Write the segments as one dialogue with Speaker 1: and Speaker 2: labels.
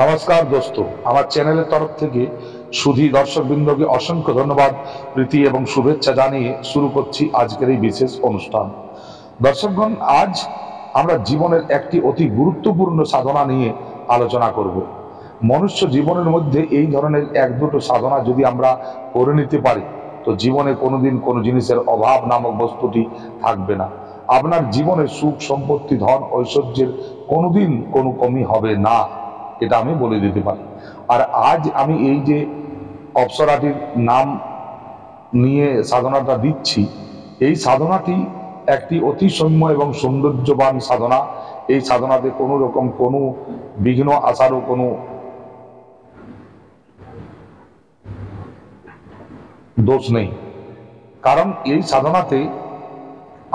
Speaker 1: नमस्कार दोस्तों, আমার চ্যানেলের তরফ থেকে সুধী দর্শকবৃন্দকে অসংখ্য ধন্যবাদ, প্রীতি এবং শুভেচ্ছা জানিয়ে শুরু করছি আজকের এই বিশেষ অনুষ্ঠান। দর্শকগণ, আজ আমরা জীবনের একটি অতি গুরুত্বপূর্ণ সাধনা নিয়ে আলোচনা করব। মনুষ্য জীবনের মধ্যে এই ধরনের এক দুটো সাধনা যদি আমরা করে নিতে পারি, তো জীবনে কোনোদিন কোনো জিনিসের অভাব নামক বস্তুটি থাকবে না। আপনার জীবনে সুখ সম্পত্তি ধন ঐশ্বর্যের কোনোদিন কোনো কমি হবে না, এটা আমি বলে দিতে পারি। আর আজ আমি এই যে অপ্সরাটির নাম নিয়ে সাধনাটা দিচ্ছি, এই সাধনাটি একটি অতি সৌম্য এবং সৌন্দর্যবান সাধনা। এই সাধনাতে কোনো রকম কোনো বিঘ্ন আসারও কোনো দোষ নেই, কারণ এই সাধনাতে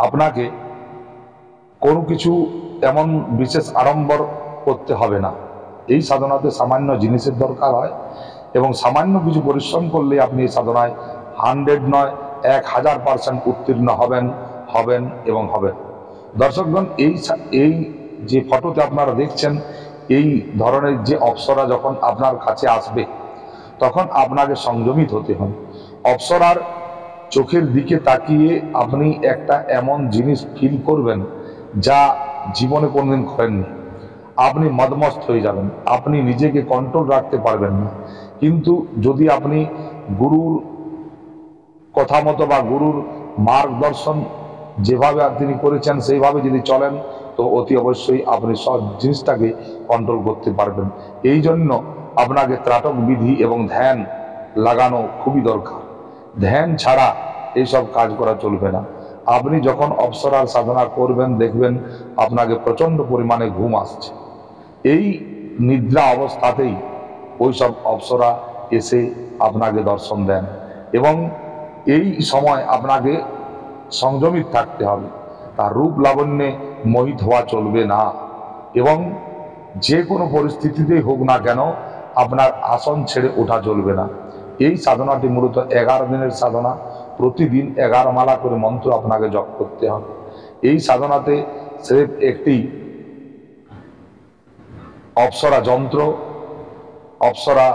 Speaker 1: আপনাকে কোনো কিছু এমন বিশেষ আড়ম্বর করতে হবে না। এই সাধনাতে সামান্য জিনিসের দরকার হয় এবং সামান্য কিছু পরিশ্রম করলে আপনি এই সাধনায় 100 নয় 1000% উত্তীর্ণ হবেন এবং হবেন। দর্শকগণ, এই যে ফটোতে আপনারা দেখছেন, এই ধরনের যে অপ্সরা যখন আপনার কাছে আসবে, তখন আপনাকে সংযমিত হতে হবে। অপ্সরার চোখের দিকে তাকিয়ে আপনি একটা এমন জিনিস ফিল করবেন যা জীবনে কোনোদিন করেননি। আপনি মদমস্ত হয়ে যাবেন, আপনি নিজেকে কন্ট্রোল রাখতে পারবেন না। কিন্তু যদি আপনি গুরুর কথা মতো বা গুরুর মার্গদর্শন যেভাবে তিনি করেছেন সেইভাবে যদি চলেন, তো অতি অবশ্যই আপনি সব জিনিসটাকে কন্ট্রোল করতে পারবেন। এই জন্য আপনাকে ত্রাটক বিধি এবং ধ্যান লাগানো খুবই দরকার। ধ্যান ছাড়া এইসব কাজ করা চলবে না। আপনি যখন অপ্সরার সাধনা করবেন, দেখবেন আপনাকে প্রচন্ড পরিমাণে ঘুম আসছে। এই নিদ্রা অবস্থাতেই ওই সব অপ্সরা এসে আপনাকে দর্শন দেন এবং এই সময় আপনাকে সংযমিত থাকতে হবে। তার রূপ লাবণ্যে মোহিত হওয়া চলবে না এবং যে কোনো পরিস্থিতিতেই হোক না কেন আপনার আসন ছেড়ে ওঠা চলবে না। এই সাধনাটি মূলত 11 দিনের সাধনা। প্রতিদিন 11 মালা করে মন্ত্র আপনাকে জপ করতে হবে। এই সাধনাতে স্রেফ একটি অপ্সরা যন্ত্র, অপ্সরা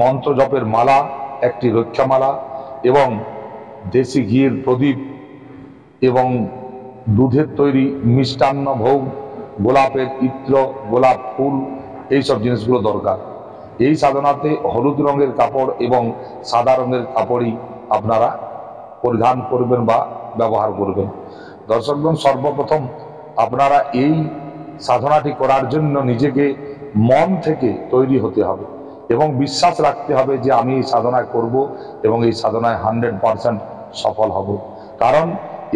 Speaker 1: মন্ত্র জপের মালা, একটি রক্ষামালা এবং দেশি ঘির প্রদীপ এবং দুধের তৈরি মিষ্টান্ন ভোগ, গোলাপের ইত্র, গোলাপ ফুল, এইসব জিনিসগুলো দরকার। এই সাধনাতে হলুদ রঙের কাপড় এবং সাদা রঙের কাপড়ই আপনারা পরিধান করবেন বা ব্যবহার করবেন। দর্শকগণ, সর্বপ্রথম আপনারা এই সাধনাটি করার জন্য নিজেকে মন থেকে তৈরি হতে হবে এবং বিশ্বাস রাখতে হবে যে আমি এই সাধনা করব এবং এই সাধনায় 100% সফল হব। কারণ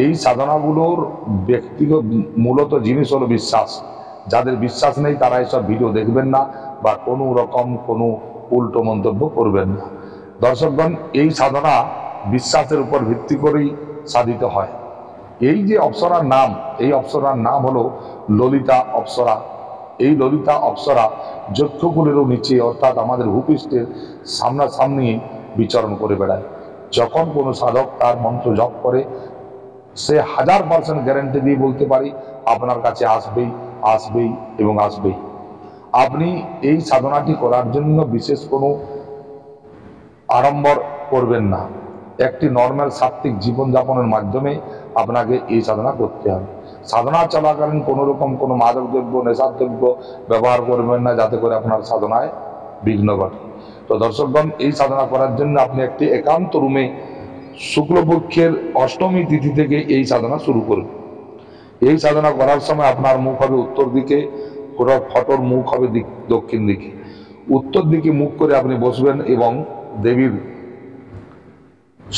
Speaker 1: এই সাধনাগুলোর ব্যক্তিগত মূলত জিনিস হলো বিশ্বাস। যাদের বিশ্বাস নেই তারা এইসব ভিডিও দেখবেন না বা কোনো রকম কোনো উল্টো মন্তব্য করবেন না। দর্শকগণ, এই সাধনা বিশ্বাসের উপর ভিত্তি করেই সাধিত হয়। এই যে অপ্সরার নাম, এই অপ্সরার নাম হলো ললিতা অপ্সরা। এই ললিতা অপ্সরা যক্ষকুলেরও নিচে অর্থাৎ আমাদের ভূপৃষ্ঠের সামনাসামনি বিচরণ করে বেড়ায়। যখন কোনো সাধক তার মন্ত্র জপ করে, সে 1000% গ্যারান্টি দিয়ে বলতে পারি আপনার কাছে আসবেই আসবেই এবং আসবেই। আপনি এই সাধনাটি করার জন্য বিশেষ কোনো আড়ম্বর করবেন না। একটি নর্মাল সাত্ত্বিক জীবনযাপনের মাধ্যমে আপনাকে এই সাধনা করতে হবে। সাধনা চলাকালীন কোনো রকম কোনো মাদক দ্রব্য নেশার দ্রব্য ব্যবহার করবেন না, যাতে করে আপনার সাধনায় বিঘ্ন ঘটে। তো দর্শকগণ, এই সাধনা করার জন্য আপনি একটি একান্ত রুমে শুক্লপক্ষের অষ্টমী তিথি থেকে এই সাধনা শুরু করবেন। এই সাধনা করার সময় আপনার মুখ হবে উত্তর দিকে, পুরো ফটোর মুখ হবে দক্ষিণ দিকে। উত্তর দিকে মুখ করে আপনি বসবেন এবং দেবীর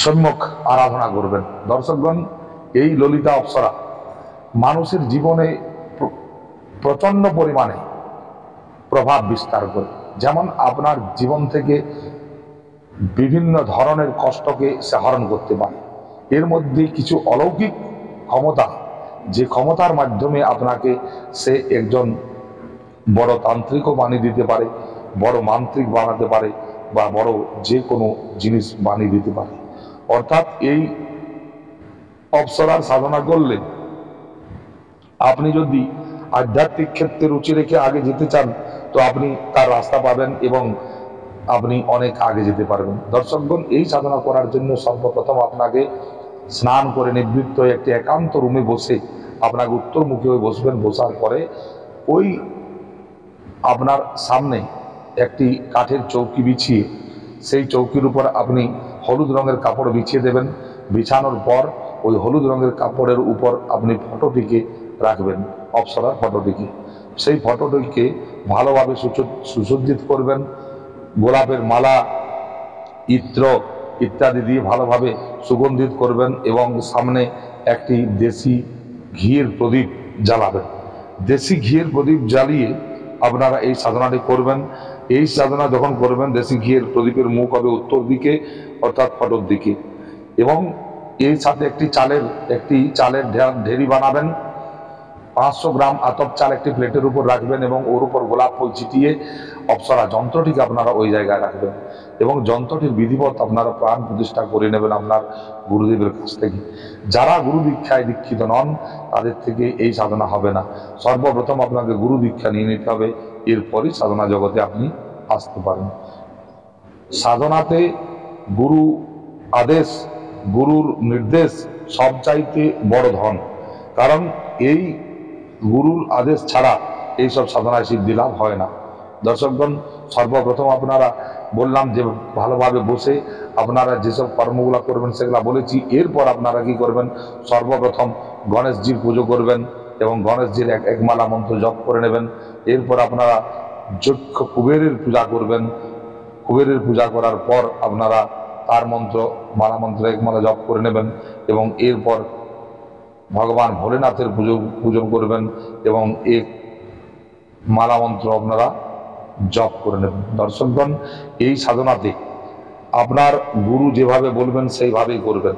Speaker 1: সম্মুখ আরাধনা করবেন। দর্শকগণ, এই ললিতা অপ্সরা মানুষের জীবনে প্রচন্ড পরিমাণে প্রভাব বিস্তার করে। যেমন আপনার জীবন থেকে বিভিন্ন ধরনের কষ্টকে সে হরণ করতে পারে। এর মধ্যে কিছু অলৌকিক ক্ষমতা, যে ক্ষমতার মাধ্যমে আপনাকে সে একজন বড় তান্ত্রিকও বানিয়ে দিতে পারে, বড় মান্ত্রিক বানাতে পারে বা বড় যে কোনো জিনিস বানিয়ে দিতে পারে। অর্থাৎ এই অপ্সরার সাধনা করলে আপনি যদি আধ্যাত্মিক ক্ষেত্রে রুচি রেখে আগে যেতে চান তো আপনি তার রাস্তা পাবেন এবং আপনি অনেক আগে যেতে পারবেন। দর্শকগণ, এই সাধনা করার জন্য সর্বপ্রথম আপনাকে স্নান করে নিবৃত্ত হয়ে একটি একান্ত রুমে বসে আপনাকে উত্তরমুখী হয়ে বসবেন। বসার পরে ওই আপনার সামনে একটি কাঠের চৌকি বিছিয়ে সেই চৌকির উপর আপনি হলুদ রঙের কাপড় বিছিয়ে দেবেন। বিছানোর পর ওই হলুদ রঙের কাপড়ের উপর আপনি ফটোটিকে রাখবেন, অপ্সরার ফটোটিকে। সেই ফটোটিকে ভালোভাবে সুসজ্জিত করবেন, গোলাপের মালা, ইত্র ইত্যাদি দিয়ে ভালোভাবে সুগন্ধিত করবেন এবং সামনে একটি দেশি ঘিয়ের প্রদীপ জ্বালাবেন। দেশি ঘিয়ের প্রদীপ জ্বালিয়ে আপনারা এই সাধনাটি করবেন। এই সাধনা যখন করবেন, দেশি ঘিয়ের প্রদীপের মুখ হবে উত্তর দিকে, অর্থাৎ ফটোর দিকে। এবং এর সাথে একটি চালের ঢেরি বানাবেন। 500 গ্রাম আতপ চাল একটি প্লেটের উপর রাখবেন এবং ওর উপর গোলাপ ফুল ছিটিয়ে অপ্সরা যন্ত্রটিকে আপনারা ওই জায়গায় রাখবেন এবং যন্ত্রটির বিধিবৎ আপনারা প্রাণ প্রতিষ্ঠা করে নেবেন আপনার গুরুদেবের কাছ থেকে। যারা গুরু দীক্ষায় দীক্ষিত নন তাদের থেকে এই সাধনা হবে না। সর্বপ্রথম আপনাকে গুরু দীক্ষা নিয়ে নিতে হবে, এরপরই সাধনা জগতে আপনি আসতে পারেন। সাধনাতে গুরু আদেশ, গুরুর নির্দেশ সবচাইতে বড় ধন। কারণ এই গুরুর আদেশ ছাড়া এইসব সাধনায় সিদ্ধি লাভ হয় না। দর্শকগণ, সর্বপ্রথম আপনারা বললাম যে ভালোভাবে বসে আপনারা যেসব কর্মগুলো করবেন সেগুলো বলেছি। এরপর আপনারা কি করবেন, সর্বপ্রথম গণেশজির পুজো করবেন এবং গণেশজির এক মালা মন্ত্র জপ করে নেবেন। এরপর আপনারা যক্ষ কুবেরের পূজা করবেন। কুবেরের পূজা করার পর আপনারা তার মালা মন্ত্র এক মালা জপ করে নেবেন এবং এরপর ভগবান ভোলেনাথের পূজন করবেন এবং এক মালা মন্ত্র আপনারা জপ করে নেবেন। দর্শকগণ, এই সাধনাতে আপনার গুরু যেভাবে বলবেন সেইভাবেই করবেন,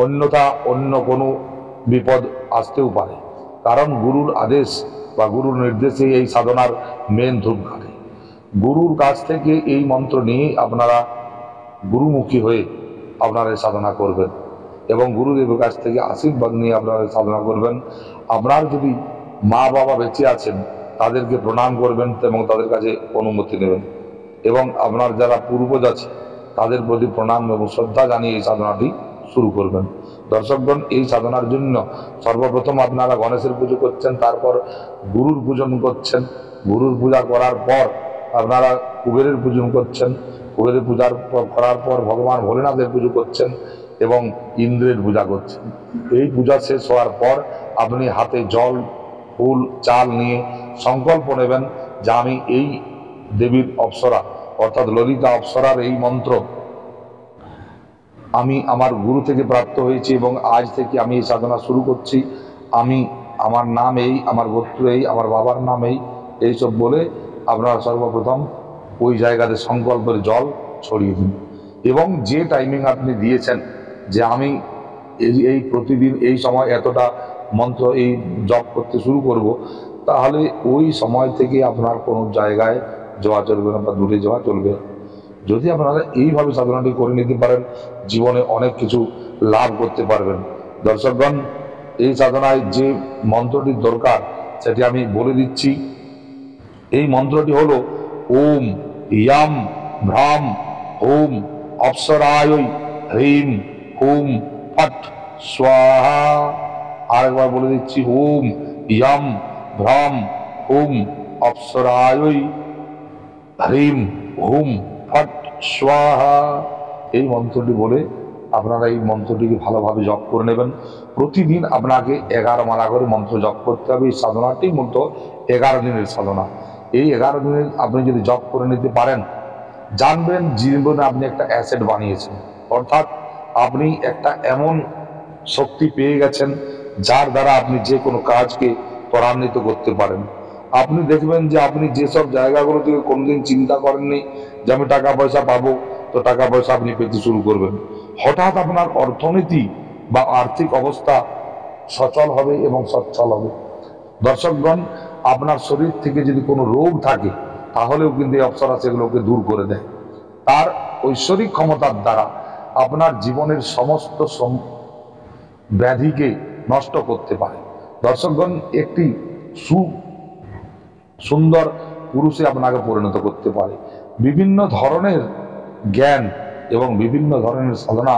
Speaker 1: অন্যথা অন্য কোনো বিপদ আসতেও পারে। কারণ গুরুর আদেশ বা গুরুর নির্দেশে এই সাধনার মেন ধূপকাঠি। গুরুর কাছ থেকে এই মন্ত্র নিয়ে আপনারা গুরুমুখী হয়ে আপনারা এই সাধনা করবেন এবং গুরুদেবের কাছ থেকে আশীর্বাদ নিয়ে আপনারা সাধনা করবেন। আপনার যদি মা বাবা বেঁচে আছেন তাদেরকে প্রণাম করবেন এবং তাদের কাছে অনুমতি নেবেন এবং আপনার যারা পূর্বজ আছে তাদের প্রতি প্রণাম এবং শ্রদ্ধা জানিয়ে এই সাধনাটি শুরু করবেন। দর্শকগণ, এই সাধনার জন্য সর্বপ্রথম আপনারা গণেশের পুজো করছেন, তারপর গুরুর পূজন করছেন। গুরুর পূজা করার পর আপনারা কুবেরের পূজন করছেন। কুবেরের পূজার করার পর ভগবান ভোলেনাথের পুজো করছেন এবং ইন্দ্রের পূজা করছেন। এই পূজা শেষ হওয়ার পর আপনি হাতে জল, ফুল, চাল নিয়ে সংকল্প নেবেন যে আমি এই দেবীর অপ্সরা অর্থাৎ ললিতা অপ্সরার এই মন্ত্র আমি আমার গুরু থেকে প্রাপ্ত হয়েছি এবং আজ থেকে আমি এই সাধনা শুরু করছি। আমার নাম এই, আমার গোত্র এই, আমার বাবার নাম এইসব বলে আপনারা সর্বপ্রথম ওই জায়গাতে সংকল্পের জল ছড়িয়ে দিন এবং যে টাইমিং আপনি দিয়েছেন যে আমি এই প্রতিদিন এই সময় এতটা মন্ত্র এই জপ করতে শুরু করব, তাহলে ওই সময় থেকে আপনার কোনো জায়গায় যাওয়া চলবে না বা দূরে যাওয়া চলবে না। যদি আপনারা এইভাবে সাধনাটি করে নিতে পারেন, জীবনে অনেক কিছু লাভ করতে পারবেন। দর্শকগণ, এই সাধনায় যে মন্ত্রটির দরকার সেটি আমি বলে দিচ্ছি। এই মন্ত্রটি হলো ওম ইয়াম ভ্রাম হোম অপ্সরায় হ্রিম হুম ফট স্বাহা। আরেকবার বলে দিচ্ছি, ওম ইয়াম ভ্রাম হুম অপ্সরায় হ্রিম হুম ফট স্বাহা। এই মন্ত্রটি বলে আপনারা এই মন্ত্রটিকে ভালোভাবে জপ করে নেবেন। প্রতিদিন আপনাকে 11 মালা করে মন্ত্র জপ করতে হবে। এই সাধনাটি মূলত 11 দিনের সাধনা। এই 11 দিনে আপনি যদি জপ করে নিতে পারেন, জানবেন জীবনে আপনি একটা অ্যাসেট বানিয়েছেন, অর্থাৎ আপনি একটা এমন শক্তি পেয়ে গেছেন যার দ্বারা আপনি যে কোনো কাজকে ত্বরান্বিত করতে পারেন। আপনি দেখবেন যে আপনি যেসব জায়গাগুলো থেকে কোনোদিন চিন্তা করেননি যে আমি টাকা পয়সা পাবো, তো টাকা পয়সা আপনি পেতে শুরু করবেন। হঠাৎ আপনার অর্থনীতি বা আর্থিক অবস্থা সচল হবে এবং সচ্ছল হবে। দর্শকগণ, আপনার শরীর থেকে যদি কোনো রোগ থাকে তাহলেও কিন্তু এই অপ্সরা সেগুলোকে দূর করে দেয়। তার ঐশ্বরিক ক্ষমতার দ্বারা আপনার জীবনের সমস্ত ব্যাধিকে নষ্ট করতে পারে। দর্শকগণ, একটি সুন্দর পুরুষে আপনাকে পরিণত করতে পারে। বিভিন্ন ধরনের জ্ঞান এবং বিভিন্ন ধরনের সাধনা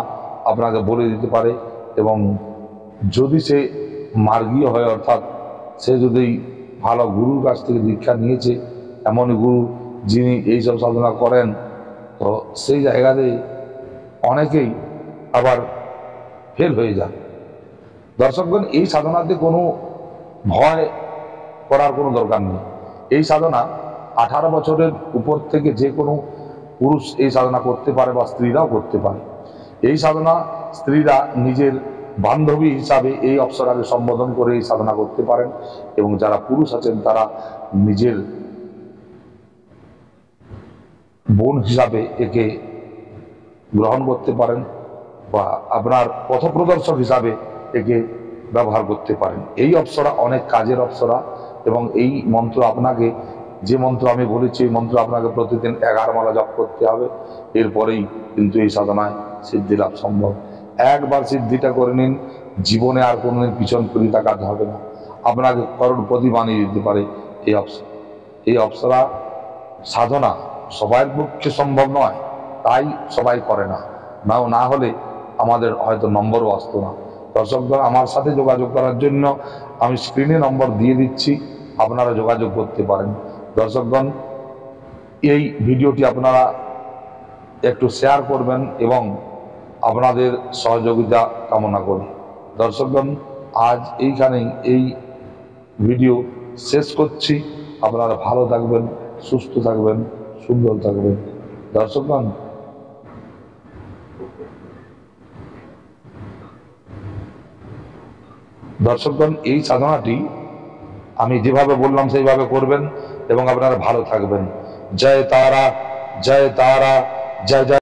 Speaker 1: আপনাকে বলে দিতে পারে। এবং যদি সে মার্গীয় হয়, অর্থাৎ সে যদি ভালো গুরুর কাছ থেকে দীক্ষা নিয়েছে, এমন গুরু যিনি এইসব সাধনা করেন, তো সেই জায়গাতে অনেকেই আবার ফেল হয়ে যায়। দর্শকগণ, এই সাধনাতে কোনো ভয় করার কোনো দরকার নেই। এই সাধনা 18 বছরের উপর থেকে যে কোনো পুরুষ এই সাধনা করতে পারে, বা স্ত্রীরাও করতে পারে। এই সাধনা স্ত্রীরা নিজের বান্ধবী হিসাবে এই অপ্সরাকে সম্বোধন করে এই সাধনা করতে পারেন, এবং যারা পুরুষ আছেন তারা নিজের বোন হিসাবে একে গ্রহণ করতে পারেন, বা আপনার পথপ্রদর্শক হিসাবে একে ব্যবহার করতে পারেন। এই অপ্সরা অনেক কাজের অপ্সরা, এবং এই মন্ত্র আপনাকে, যে মন্ত্র আমি বলেছি, এই মন্ত্র আপনাকে প্রতিদিন 11 মালা জপ করতে হবে। এরপরেই কিন্তু এই সাধনায় সিদ্ধি লাভ সম্ভব। একবার সিদ্ধিটা করে নিন, জীবনে আর কোনোদিন পিছন ফিরে তাকাতে হবে না। আপনাকে করোড়পতি বানিয়ে দিতে পারে এই অপ্সরা। এই অপ্সরা সাধনা সবার পক্ষে সম্ভব নয়, তাই সবাই করে না। না হলে আমাদের হয়তো নম্বরও আসতো না। দর্শকগণ, আমার সাথে যোগাযোগ করার জন্য আমি স্ক্রিনে নম্বর দিয়ে দিচ্ছি, আপনারা যোগাযোগ করতে পারেন। দর্শকগণ, এই ভিডিওটি আপনারা একটু শেয়ার করবেন এবং আপনাদের সহযোগিতা কামনা করি। দর্শকগণ, আজ এইখানেই এই ভিডিও শেষ করছি। আপনারা ভালো থাকবেন, সুস্থ থাকবেন, সুন্দর থাকবেন। দর্শকগণ, এই সাধনাটি আমি যেভাবে বললাম সেইভাবে করবেন এবং আপনারা ভালো থাকবেন। জয় তারা, জয় তারা, জয় জয়।